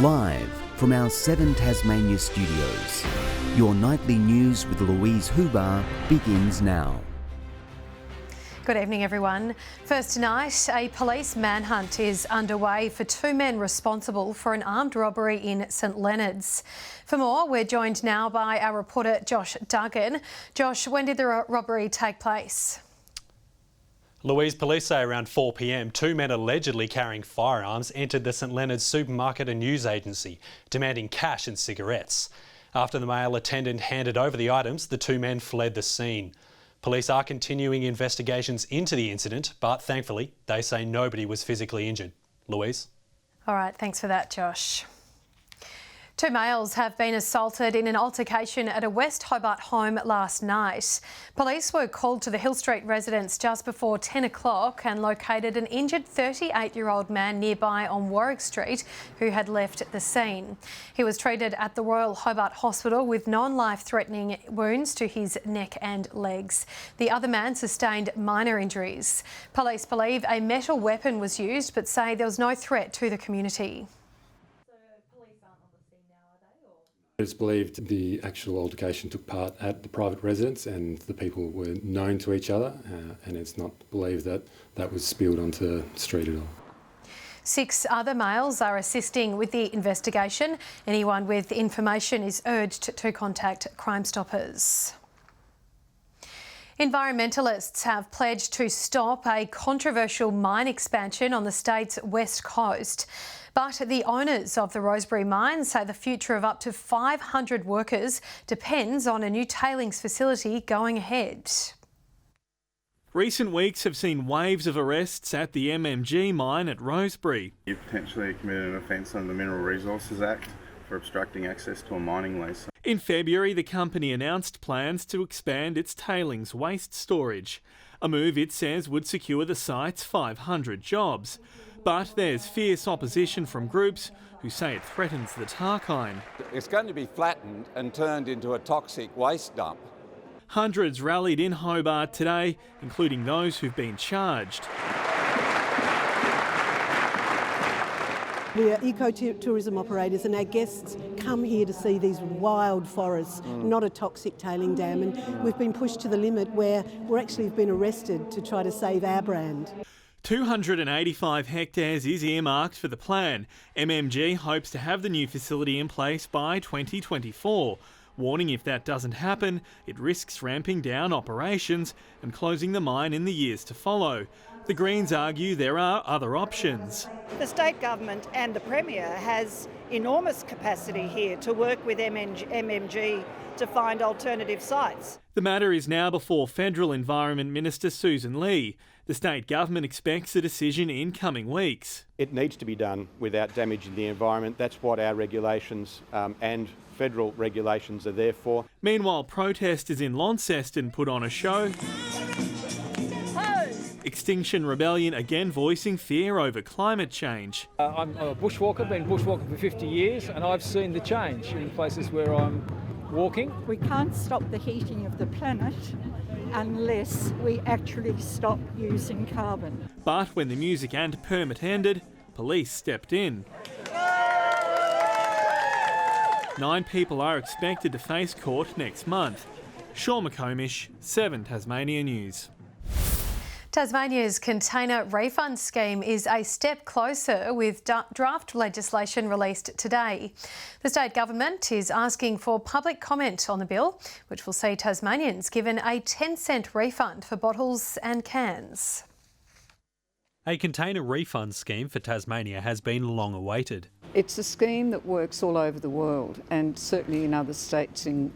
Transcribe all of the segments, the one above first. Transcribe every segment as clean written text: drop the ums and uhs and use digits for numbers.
Live from our 7 Tasmania studios, your nightly news with Louise Huber begins now. Good evening, everyone. First tonight, a police manhunt is underway for 2 men responsible for an armed robbery in St Leonards. For more, we're joined now by our reporter Josh Duggan. Josh, when did the robbery take place? Louise, police say around 4 p.m, 2 men allegedly carrying firearms entered the St Leonards supermarket and news agency, demanding cash and cigarettes. After the male attendant handed over the items, the 2 men fled the scene. Police are continuing investigations into the incident, but thankfully, they say nobody was physically injured. Louise? All right, thanks for that, Josh. 2 males have been assaulted in an altercation at a West Hobart home last night. Police were called to the Hill Street residence just before 10 o'clock and located an injured 38-year-old man nearby on Warwick Street who had left the scene. He was treated at the Royal Hobart Hospital with non-life-threatening wounds to his neck and legs. The other man sustained minor injuries. Police believe a metal weapon was used but say there was no threat to the community. It's believed the actual altercation took part at the private residence and the people were known to each other, and it's not believed that that was spilled onto the street at all. 6 other males are assisting with the investigation. Anyone with information is urged to contact Crime Stoppers. Environmentalists have pledged to stop a controversial mine expansion on the state's west coast. But the owners of the Rosebery mine say the future of up to 500 workers depends on a new tailings facility going ahead. Recent weeks have seen waves of arrests at the MMG mine at Rosebery. You've potentially committed an offence under the Mineral Resources Act for obstructing access to a mining lease. In February, the company announced plans to expand its tailings waste storage, a move it says would secure the site's 500 jobs. But there's fierce opposition from groups who say it threatens the Tarkine. It's going to be flattened and turned into a toxic waste dump. Hundreds rallied in Hobart today, including those who've been charged. We are eco-tourism operators and our guests come here to see these wild forests, not a toxic tailing dam, and we've been pushed to the limit where we're actually been arrested to try to save our brand. 285 hectares is earmarked for the plan. MMG hopes to have the new facility in place by 2024, warning if that doesn't happen, it risks ramping down operations and closing the mine in the years to follow. The Greens argue there are other options. The state government and the Premier has enormous capacity here to work with MMG to find alternative sites. The matter is now before Federal Environment Minister Susan Lee. The state government expects a decision in coming weeks. It needs to be done without damaging the environment. That's what our regulations and federal regulations are there for. Meanwhile, protesters in Launceston put on a show. Extinction Rebellion again voicing fear over climate change. I'm a bushwalker, been bushwalking for 50 years, and I've seen the change in places where I'm walking. We can't stop the heating of the planet unless we actually stop using carbon. But when the music and permit ended, police stepped in. 9 people are expected to face court next month. Sean McComish, 7 Tasmania News. Tasmania's container refund scheme is a step closer with draft legislation released today. The state government is asking for public comment on the bill, which will see Tasmanians given a 10-cent refund for bottles and cans. A container refund scheme for Tasmania has been long awaited. It's a scheme that works all over the world and certainly in other states in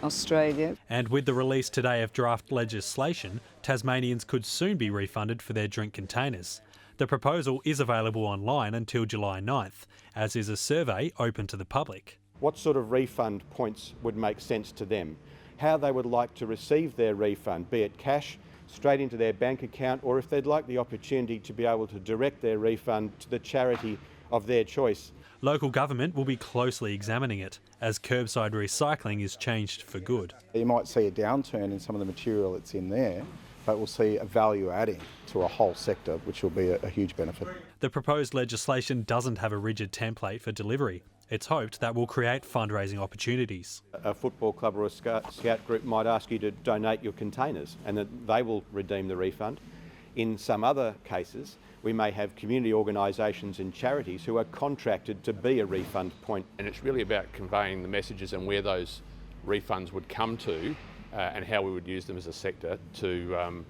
Australia. And with the release today of draft legislation, Tasmanians could soon be refunded for their drink containers. The proposal is available online until July 9th, as is a survey open to the public. What sort of refund points would make sense to them? How they would like to receive their refund, be it cash, straight into their bank account, or if they'd like the opportunity to be able to direct their refund to the charity of their choice. Local government will be closely examining it, as curbside recycling is changed for good. You might see a downturn in some of the material that's in there, but we'll see a value adding to a whole sector, which will be a huge benefit. The proposed legislation doesn't have a rigid template for delivery. It's hoped that will create fundraising opportunities. A football club or a scout group might ask you to donate your containers and that they will redeem the refund. In some other cases, we may have community organisations and charities who are contracted to be a refund point. And it's really about conveying the messages and where those refunds would come to and how we would use them as a sector to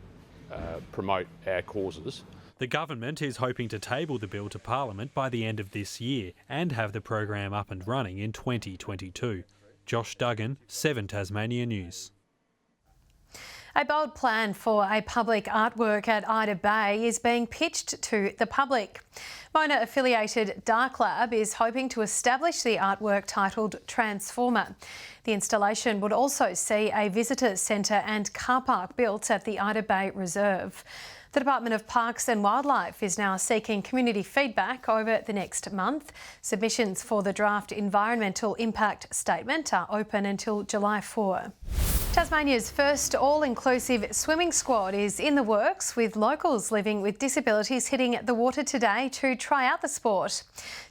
promote our causes. The government is hoping to table the bill to Parliament by the end of this year and have the program up and running in 2022. Josh Duggan, 7 Tasmania News. A bold plan for a public artwork at Ida Bay is being pitched to the public. Mona-affiliated Dark Lab is hoping to establish the artwork titled Transformer. The installation would also see a visitor centre and car park built at the Ida Bay Reserve. The Department of Parks and Wildlife is now seeking community feedback over the next month. Submissions for the draft environmental impact statement are open until July 4. Tasmania's first all-inclusive swimming squad is in the works, with locals living with disabilities hitting the water today to try out the sport.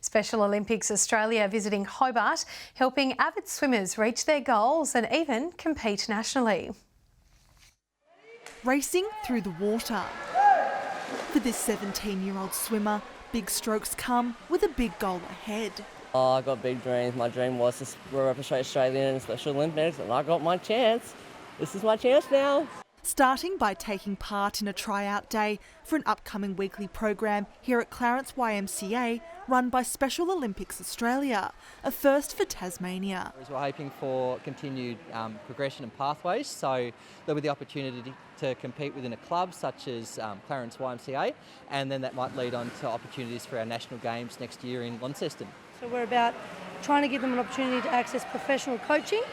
Special Olympics Australia visiting Hobart, helping avid swimmers reach their goals and even compete nationally. Racing through the water. For this 17-year-old swimmer, big strokes come with a big goal ahead. Oh, I got big dreams. My dream was to represent Australia in Special Olympics, and I got my chance. This is my chance now. Starting by taking part in a tryout day for an upcoming weekly program here at Clarence YMCA, run by Special Olympics Australia, a first for Tasmania. We're hoping for continued progression and pathways, so there'll be the opportunity to compete within a club such as Clarence YMCA, and then that might lead on to opportunities for our national games next year in Launceston. So we're about trying to give them an opportunity to access professional coaching,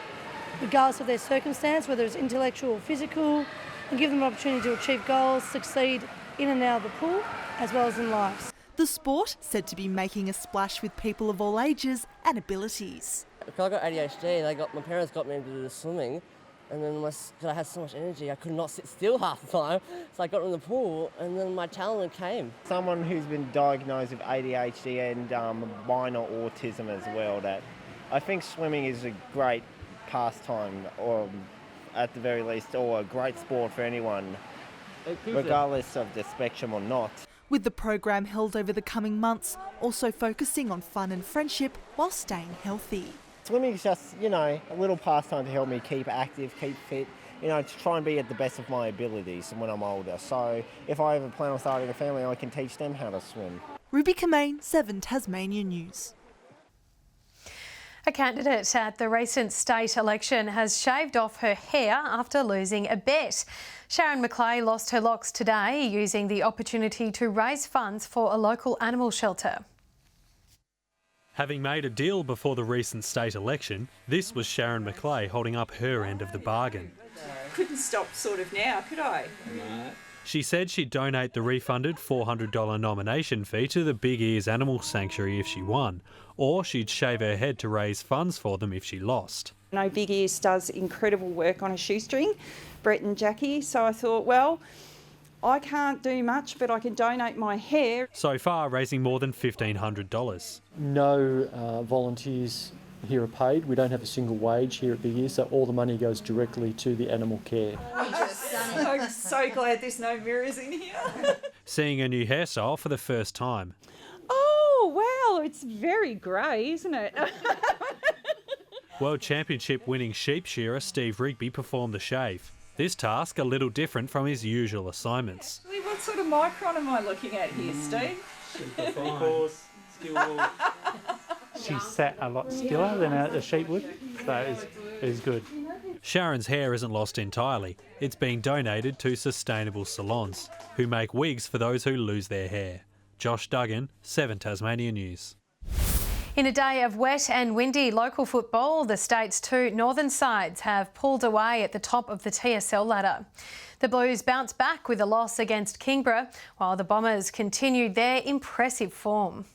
regardless of their circumstance, whether it's intellectual or physical, and give them an opportunity to achieve goals, succeed in and out of the pool, as well as in life. The sport said to be making a splash with people of all ages and abilities. Because I got ADHD, my parents got me into the swimming, and then because I had so much energy, I could not sit still half the time, so I got in the pool, and then my talent came. Someone who's been diagnosed with ADHD and minor autism as well, that I think swimming is a great pastime, or at the very least, or a great sport for anyone, regardless of the spectrum or not. With the program held over the coming months, also focusing on fun and friendship while staying healthy. Swimming is just, a little pastime to help me keep active, keep fit, to try and be at the best of my abilities when I'm older. So if I ever plan on starting a family, I can teach them how to swim. Ruby Kamain, 7 Tasmania News. A candidate at the recent state election has shaved off her hair after losing a bet. Sharon McLeay lost her locks today, using the opportunity to raise funds for a local animal shelter. Having made a deal before the recent state election, this was Sharon McLeay holding up her end of the bargain. Couldn't stop now, could I? No. She said she'd donate the refunded $400 nomination fee to the Big Ears Animal Sanctuary if she won, or she'd shave her head to raise funds for them if she lost. I know Big Ears does incredible work on a shoestring, Brett and Jackie, so I thought, well, I can't do much, but I can donate my hair. So far, raising more than $1,500. No volunteers here are paid. We don't have a single wage here at Big Ears, so all the money goes directly to the animal care. I'm so glad there's no mirrors in here. Seeing a new hairstyle for the first time. Oh, wow, it's very grey, isn't it? World Championship winning sheep shearer Steve Rigby performed the shave. This task a little different from his usual assignments. What sort of micron am I looking at here, Steve? She sat a lot stiller than a sheep would, so it was good. Sharon's hair isn't lost entirely. It's being donated to sustainable salons, who make wigs for those who lose their hair. Josh Duggan, 7 Tasmania News. In a day of wet and windy local football, the state's two northern sides have pulled away at the top of the TSL ladder. The Blues bounced back with a loss against Kingborough, while the Bombers continued their impressive form.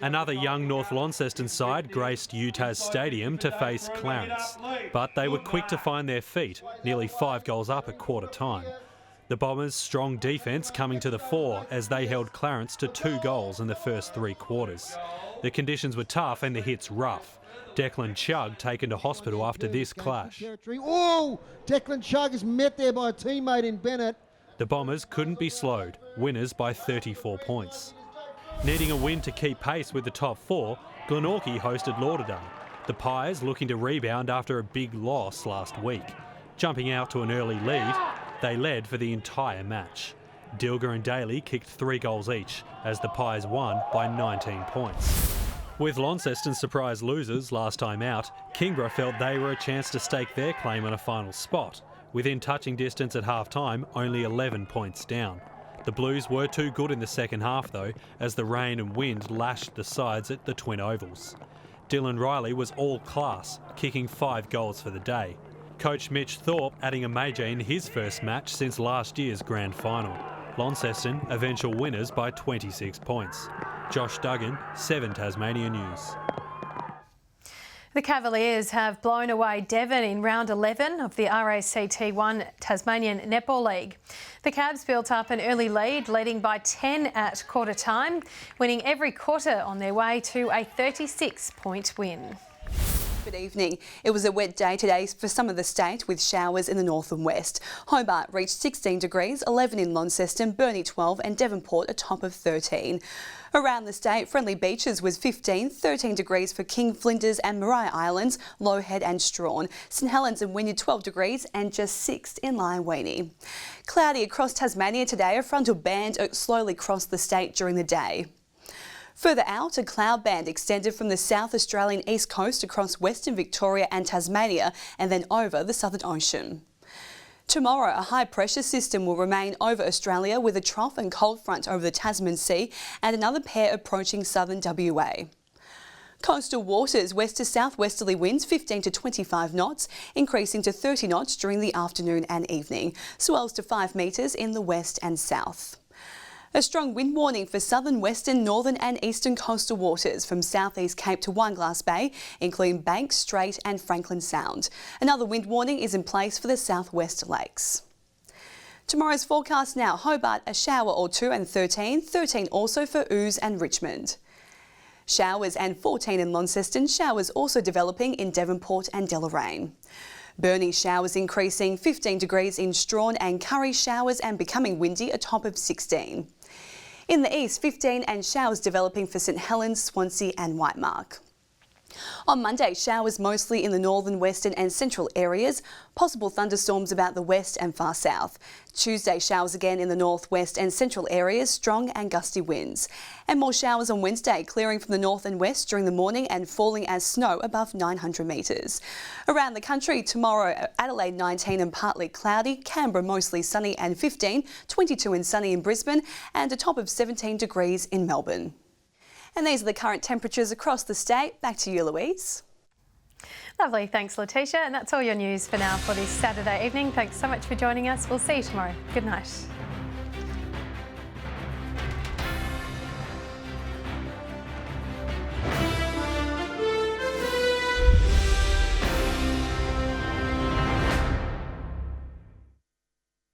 Another young North Launceston side graced UTAS Stadium to face Clarence, but they were quick to find their feet, nearly 5 goals up at quarter time. The Bombers' strong defence coming to the fore as they held Clarence to 2 goals in the first 3 quarters. The conditions were tough and the hits rough. Declan Chugg taken to hospital after this clash. Oh, Declan Chugg is met there by a teammate in Bennett. The Bombers couldn't be slowed, winners by 34 points. Needing a win to keep pace with the top 4, Glenorchy hosted Lauderdale. The Pies looking to rebound after a big loss last week. Jumping out to an early lead, they led for the entire match. Dilger and Daly kicked 3 goals each as the Pies won by 19 points. With Launceston surprise losers last time out, Kingborough felt they were a chance to stake their claim on a final spot. Within touching distance at half-time, only 11 points down. The Blues were too good in the second half though, as the rain and wind lashed the sides at the Twin Ovals. Dylan Riley was all class, kicking 5 goals for the day. Coach Mitch Thorpe adding a major in his first match since last year's grand final. Launceston eventual winners by 26 points. Josh Duggan, 7 Tasmania News. The Cavaliers have blown away Devon in round 11 of the RACT1 Tasmanian Netball League. The Cavs built up an early lead, leading by 10 at quarter time, winning every quarter on their way to a 36-point win. Good evening. It was a wet day today for some of the state with showers in the north and west. Hobart reached 16 degrees, 11 in Launceston, Burnie 12 and Devonport a top of 13. Around the state, Friendly Beaches was 15, 13 degrees for King, Flinders and Maria Islands, Lowhead and Strawn. St Helens and Wynyard 12 degrees and just 6 in Lyonweenie. Cloudy across Tasmania today, a frontal band slowly crossed the state during the day. Further out, a cloud band extended from the South Australian east coast across Western Victoria and Tasmania and then over the Southern Ocean. Tomorrow, a high pressure system will remain over Australia with a trough and cold front over the Tasman Sea and another pair approaching southern WA. Coastal waters, west to southwesterly winds 15 to 25 knots, increasing to 30 knots during the afternoon and evening. Swells to 5 metres in the west and south. A strong wind warning for southern, western, northern and eastern coastal waters from southeast Cape to Wineglass Bay, including Banks, Strait and Franklin Sound. Another wind warning is in place for the southwest lakes. Tomorrow's forecast now, Hobart a shower or 2 and 13, 13 also for Ouse and Richmond. Showers and 14 in Launceston, showers also developing in Devonport and Deloraine. Burnie showers increasing, 15 degrees in Strawn and Curry showers and becoming windy, a top of 16. In the east, 15 and showers developing for St Helens, Swansea and Whitemark. On Monday, showers mostly in the northern, western and central areas, possible thunderstorms about the west and far south. Tuesday, showers again in the northwest and central areas, strong and gusty winds. And more showers on Wednesday, clearing from the north and west during the morning and falling as snow above 900 metres. Around the country, tomorrow, Adelaide 19 and partly cloudy, Canberra mostly sunny and 15, 22 and sunny in Brisbane and a top of 17 degrees in Melbourne. And these are the current temperatures across the state. Back to you, Louise. Lovely, thanks Letitia. And that's all your news for now for this Saturday evening. Thanks so much for joining us. We'll see you tomorrow. Good night.